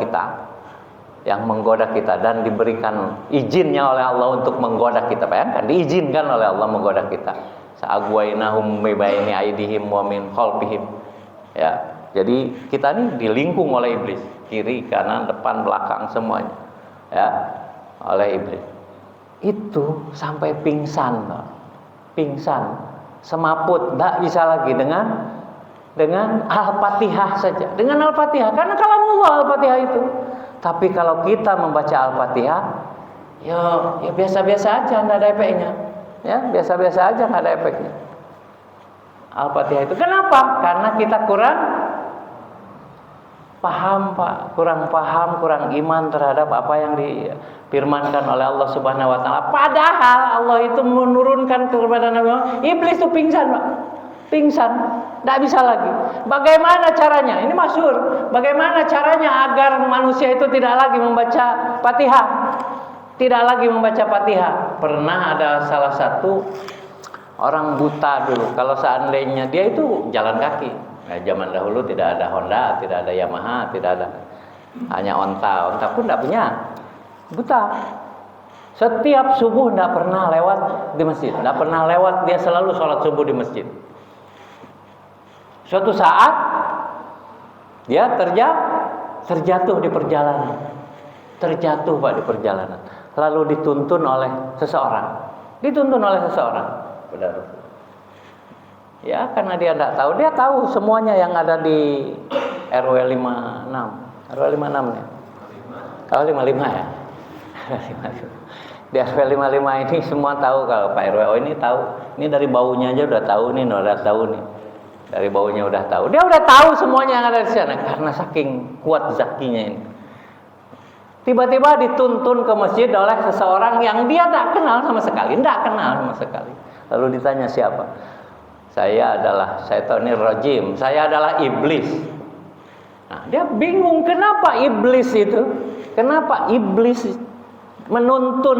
kita dan diberikan izinnya oleh Allah untuk menggoda kita. Bayangkan, diizinkan oleh Allah menggoda kita. Sa'agwainahum mibaini aidihim wa min khalfihim. Ya, jadi kita ini dilingkung oleh iblis, kiri, kanan, depan, belakang semuanya. Ya, oleh iblis. Itu sampai pingsan, semaput, tidak bisa lagi dengan Al-Fatihah saja. Dengan Al-Fatihah, karena kalamullah Al-Fatihah itu. Tapi kalau kita membaca Al-Fatihah, ya biasa-biasa aja, tidak ada efeknya. Ya, biasa-biasa aja, tidak ada efeknya. Al-Fatihah itu. Kenapa? Karena kita kurang paham, Pak. Kurang iman terhadap apa yang difirmankan oleh Allah Subhanahu wa taala. Padahal Allah itu menurunkan kepada Nabi Muhammad, iblis itu pingsan, Pak. Pingsan, tidak bisa lagi. Bagaimana caranya? Ini masyhur. Bagaimana caranya agar manusia itu tidak lagi membaca Fatihah? Pernah ada salah satu orang buta dulu. Kalau seandainya dia itu jalan kaki. Nah, zaman dahulu tidak ada Honda, tidak ada Yamaha, tidak ada, hanya onta pun tidak punya. Buta. Setiap subuh tidak pernah lewat di masjid. Dia selalu sholat subuh di masjid. Suatu saat dia terjatuh di perjalanan. Terjatuh, Pak, di perjalanan. Lalu dituntun oleh seseorang. Benar. Ya, karena dia tidak tahu. Dia tahu semuanya yang ada di RW 56. RW 56 ya. Oh, 55 ya. Di RW 55 ini semua tahu kalau Pak RW. Oh, ini tahu. Ini dari baunya aja udah tahu nih, Dari baunya udah tahu. Dia udah tahu semuanya yang ada di sana karena saking kuat zakinya ini. Tiba-tiba dituntun ke masjid oleh seseorang yang dia tak kenal sama sekali. Lalu ditanya siapa? Saya adalah syaitonir rajim. Saya adalah iblis. Nah, dia bingung kenapa iblis menuntun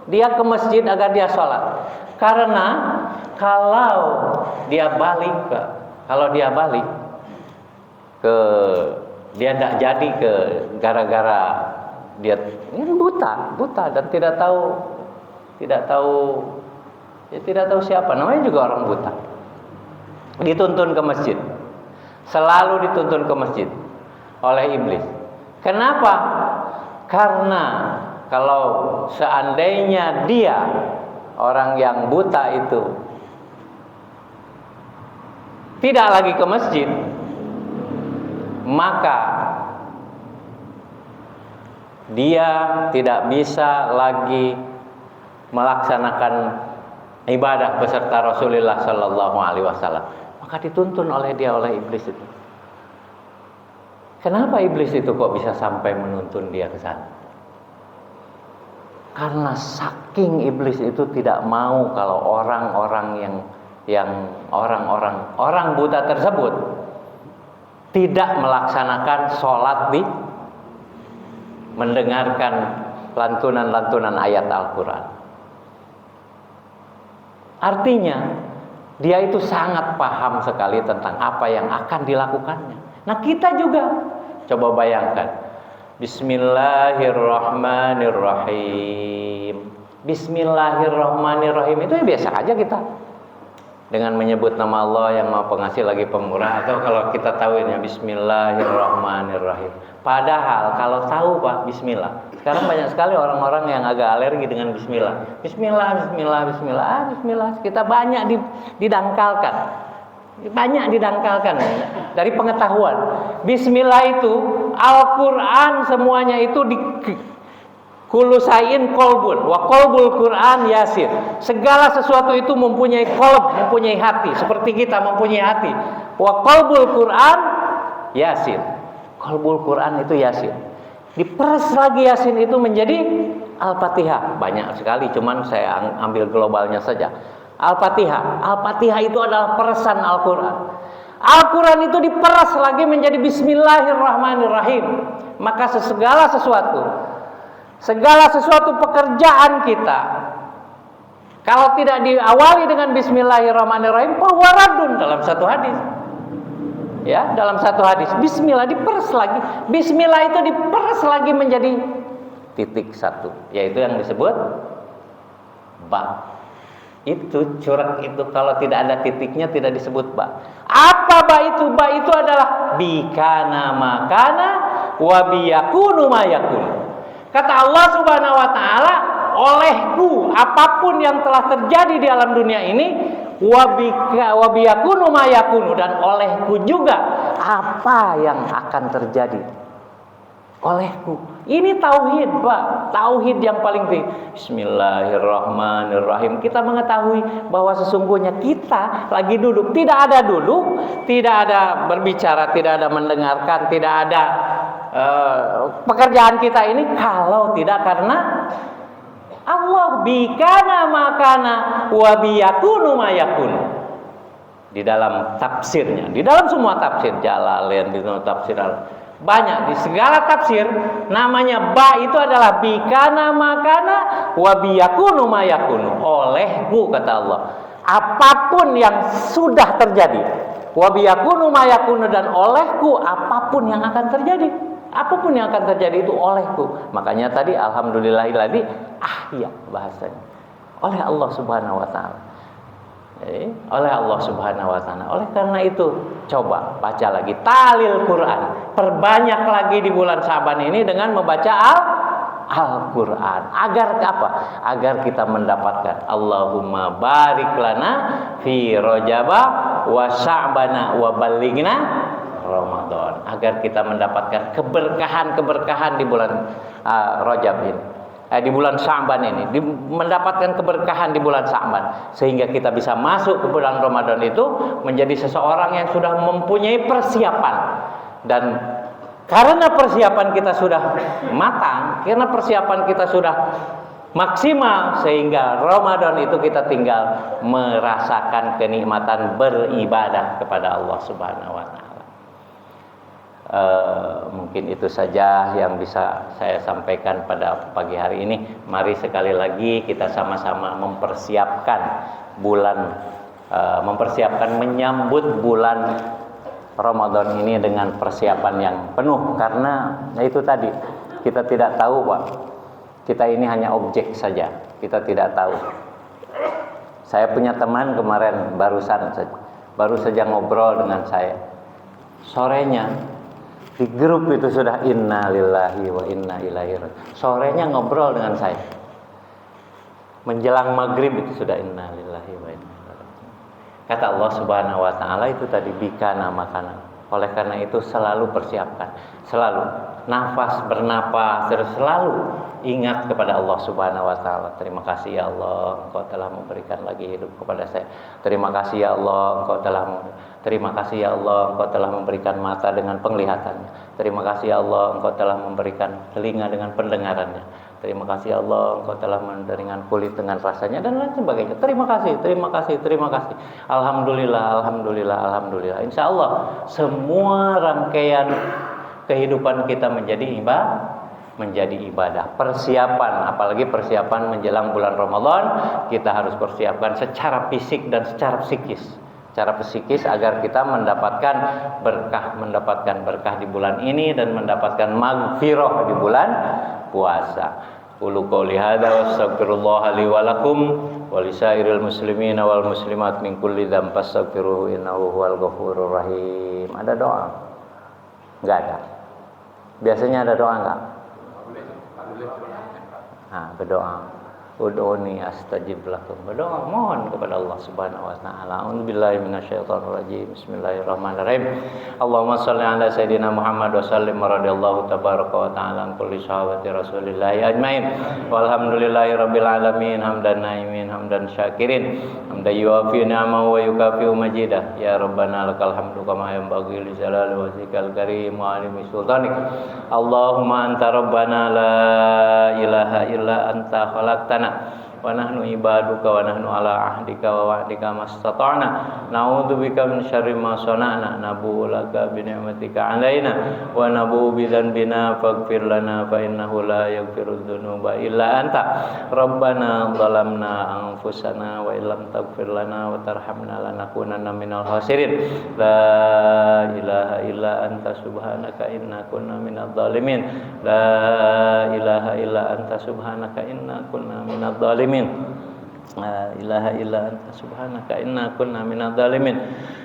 dia ke masjid agar dia sholat. Karena kalau dia balik ke dia tidak jadi ke gara-gara dia ini buta dan tidak tahu siapa namanya, juga orang buta. Dituntun ke masjid. Selalu dituntun ke masjid oleh iblis. Kenapa? Karena kalau seandainya dia, orang yang buta itu, tidak lagi ke masjid, maka dia tidak bisa lagi melaksanakan ibadah beserta Rasulullah Sallallahu Alaihi Wasallam. Maka dituntun oleh iblis itu. Kenapa iblis itu kok bisa sampai menuntun dia ke sana? Karena saking iblis itu tidak mau kalau orang-orang orang buta tersebut tidak melaksanakan sholat mendengarkan lantunan-lantunan ayat Al-Quran. Artinya dia itu sangat paham sekali tentang apa yang akan dilakukannya. Nah, kita juga coba bayangkan. Bismillahirrahmanirrahim itu ya biasa aja kita. dengan menyebut nama Allah yang Maha Pengasih lagi Pemurah, atau kalau kita tahu ini Bismillahirrahmanirrahim. Padahal kalau tahu Pak Bismillah, sekarang banyak sekali orang-orang yang agak alergi dengan Bismillah. Bismillah, Bismillah, Bismillah, Bismillah. Kita banyak didangkalkan, dari pengetahuan. Bismillah itu Al-Quran semuanya itu kullu sayin kolbun wa kolbul Quran yasin. Segala sesuatu itu mempunyai kolb, mempunyai hati, seperti kita mempunyai hati. Wa kolbul Quran yasin. Kolbul Quran itu yasin. Diperas lagi yasin itu menjadi Al-Fatihah. Banyak sekali, cuman saya ambil globalnya saja. Al-Fatihah. Al-Fatihah itu adalah peresan Al-Quran. Al-Quran itu diperas lagi menjadi Bismillahirrahmanirrahim. Maka segala sesuatu pekerjaan kita, kalau tidak diawali dengan Bismillahirrahmanirrahim, fahuwaradun dalam satu hadis. Ya, dalam satu hadis, Bismillah diperas lagi. Bismillah itu diperas lagi menjadi titik satu, yaitu yang disebut ba. Itu corak itu kalau tidak ada titiknya tidak disebut ba. Apa ba itu? Ba itu adalah bikana makana wa biyakunu mayakun. Kata Allah Subhanahu wa taala, olehku apapun yang telah terjadi di alam dunia ini, wa biyakunu mayakunu, dan olehku juga apa yang akan terjadi. Olehku. Ini tauhid, Pak. Tauhid yang paling tinggi. Bismillahirrahmanirrahim. Kita mengetahui bahwa sesungguhnya kita lagi duduk, tidak ada duduk, tidak ada berbicara, tidak ada mendengarkan, tidak ada pekerjaan kita ini kalau tidak karena Allah. Bikana makana wa biyakunu mayakunu. Di dalam tafsirnya, di dalam semua tafsir Jalalain, di dalam tafsir banyak, di segala tafsir namanya ba itu adalah bikana makana wa biyakunu mayakunu. Olehku, kata Allah, apapun yang sudah terjadi, wa biyakunu mayakunu, dan olehku apapun yang akan terjadi. Apapun yang akan terjadi itu olehku. Makanya tadi alhamdulillahilladzi ahya bahasanya. Oleh Allah Subhanahu wa taala. Oleh Allah Subhanahu wa taala. Oleh karena itu, coba baca lagi talil Quran. Perbanyak lagi di bulan Syaban ini dengan membaca Al-Quran. Agar apa? Agar kita mendapatkan Allahumma barik lana fi Rajaba wa Sya'bana wa ballighna Ramadan. Agar kita mendapatkan keberkahan di bulan Rajab ini, di bulan Sya'ban ini, mendapatkan keberkahan di bulan Sya'ban, sehingga kita bisa masuk ke bulan Ramadan itu menjadi seseorang yang sudah mempunyai persiapan. Dan karena persiapan kita sudah matang, karena persiapan kita sudah maksimal, sehingga Ramadan itu kita tinggal merasakan kenikmatan beribadah kepada Allah Subhanahu wa taala. Mungkin itu saja yang bisa saya sampaikan pada pagi hari ini. Mari sekali lagi kita sama-sama mempersiapkan menyambut bulan Ramadan ini dengan persiapan yang penuh. Karena itu tadi, kita tidak tahu, Pak. Kita ini hanya objek saja, kita tidak tahu. Saya punya teman kemarin baru saja ngobrol dengan saya. Sorenya di grup itu sudah inna lillahi wa inna ilaihi raji'un. Sorenya ngobrol dengan saya. Menjelang maghrib itu sudah inna lillahi wa inna ilaihi raji'un. Kata Allah Subhanahu wa taala itu tadi bikana makana. Oleh karena itu selalu persiapkan, selalu bernapas, terus selalu ingat kepada Allah Subhanahu wa taala. Terima kasih ya Allah, Engkau telah memberikan lagi hidup kepada saya. Terima kasih ya Allah, Engkau telah memberikan mata dengan penglihatannya. Terima kasih ya Allah, Engkau telah memberikan telinga dengan pendengarannya. Terima kasih ya Allah, Engkau telah memberikan kulit dengan rasanya, dan lain sebagainya. Terima kasih. Alhamdulillah. Insya Allah semua rangkaian kehidupan kita menjadi ibadah. Persiapan, apalagi persiapan menjelang bulan Ramadan, kita harus persiapkan secara fisik dan secara psikis. Secara psikis agar kita mendapatkan berkah di bulan ini dan mendapatkan maghfirah di bulan puasa. Qulu qouli hadza wastaghfirullah li wa lakum wa lisairil muslimina wal muslimat min kulli dzamb fastaghfiruhu innahu huwal ghafurur rahim. Ada doa? Enggak ada. Biasanya ada doa enggak? Berdoa. Ud'uni astajib lakum. Berdoa, mohon kepada Allah Subhanahu wa taala. A'udzubillahi minasyaitonir rajim. Bismillahirrahmanirrahim. Allahumma shalli ala sayidina Muhammad wa sallim radhiyallahu tabaraka wa ta'ala an kulli sahabati Rasulillah ajmain. Walhamdulillahi rabbil alamin. Hamdan naimin, hamdan syakirin. Hamdan yuwafi ni'amahu wa yukafi'u majidah. Ya Rabbana lakal hamdu kama yanbaghi li jalali wajhikal karim wa alimi sultanik. Allahumma anta rabbana la ilaha illa anta khalaqtana wa nahnu ibaduka wa nahnu ala ahdika wa wa'dika mastata'na na'udzubika min syarri ma sana'na nabu'u laka bi ni'matika 'alaina wa nabu'u bi dzanbina faghfir lana fa innahu la yaghfiru dzunuba illa anta rabbana zalamna anfusana wa illam taghfir lana wa tarhamna lanakunanna minal khasirin la ilaha illa anta subhanaka inna kunna minadh dhalimin la ilaha illa anta subhanaka inna kunna minadh dhalimin la ilaha illa anta subhanaka inna kunna minadh dhalimin.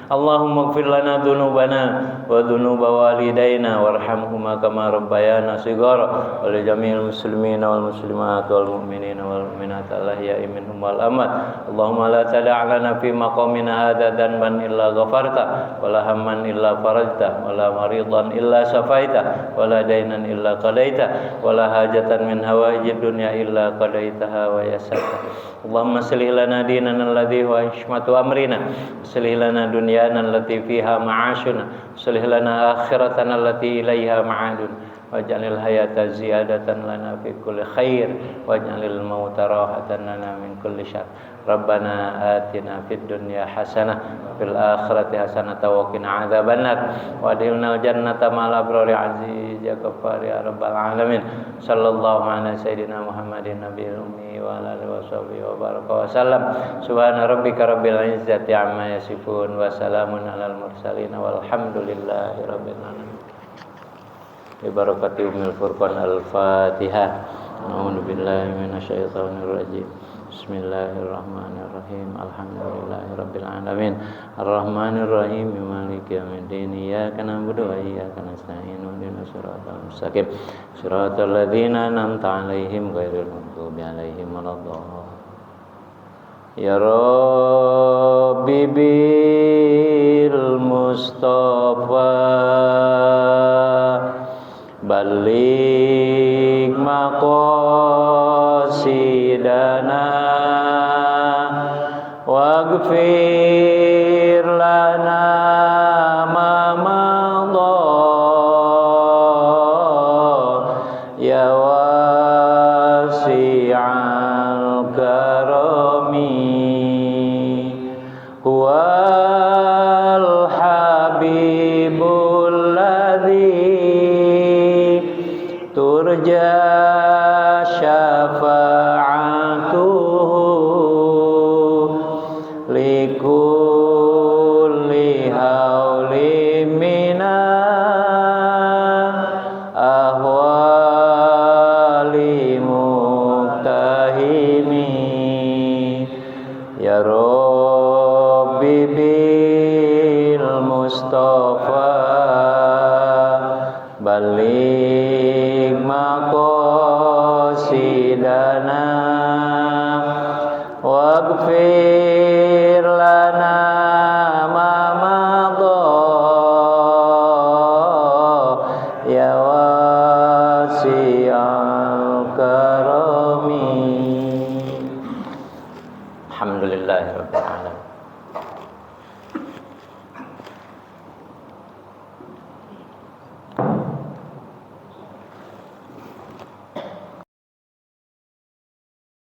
Allahumma ighfir lana dhunubana wa dhunuba walidayna warhamhuma kama rabbayana shighara wa li jami'il muslimina wal muslimat wal mu'minina wal mu'minat al-ahya'i minhum wal amwat. Allahumma la tada' lana fi maqamina hadza dhanban illa ghafarta wa la hamman illa farajta wa la maridan illa shafaita wa la daynan illa qadaita wa la hajatan min hawaijid dunya illa qadaitaha wa yassarta. Allahumma aslih lana dinana alladhi huwa ismatu amrina aslih lana dunyana allati fiha ma'ashuna aslih lana akhiratana allati ilaiha ma'adun waj'alil hayata ziyadatan lana fi kulli khair waj'alil mauta rahatan lana min kulli syarr. Rabbana atina fid dunya hasanah wa fil akhirati hasanah wa qina adzabannar wa adkhilnal jannata ma'al abrari aziz ya ghaffar ya rabbal alamin. Sallallahu ala sayidina Muhammadin nabiyil ummi wa ala alihi washabihi wa baraka wa sallam. Subhana rabbika rabbil izzati amma yasifun wa salamun alal mursalin walhamdulillahi rabbil alamin. Bi barakati ummil furqan al-Fatihah. A'udzu billahi minasyaitonir rajim. Bismillahirrahmanirrahim. Alhamdulillahi rabbil alamin. Arrahmanir rahim. Maliki yaumiddin. Iyyaka na'budu wa iyyaka nasta'in. Ihdinas siratal mustaqim. Siratal ladzina an'amta 'alaihim ghairil maghdubi 'alaihim waladdallin. Ya Rabbi bil Mustafa balik maqasidana waghfir lana ma madha ya wasi'al karami huwal habibul ladzi turja syafa'atuhu likulli hauli mina ahwali muktahimi ya Rabbi bil Mustafa balik maqasidana waghfir lana ma madha ya wasi'al karami. Alhamdulillahirabbil alamin.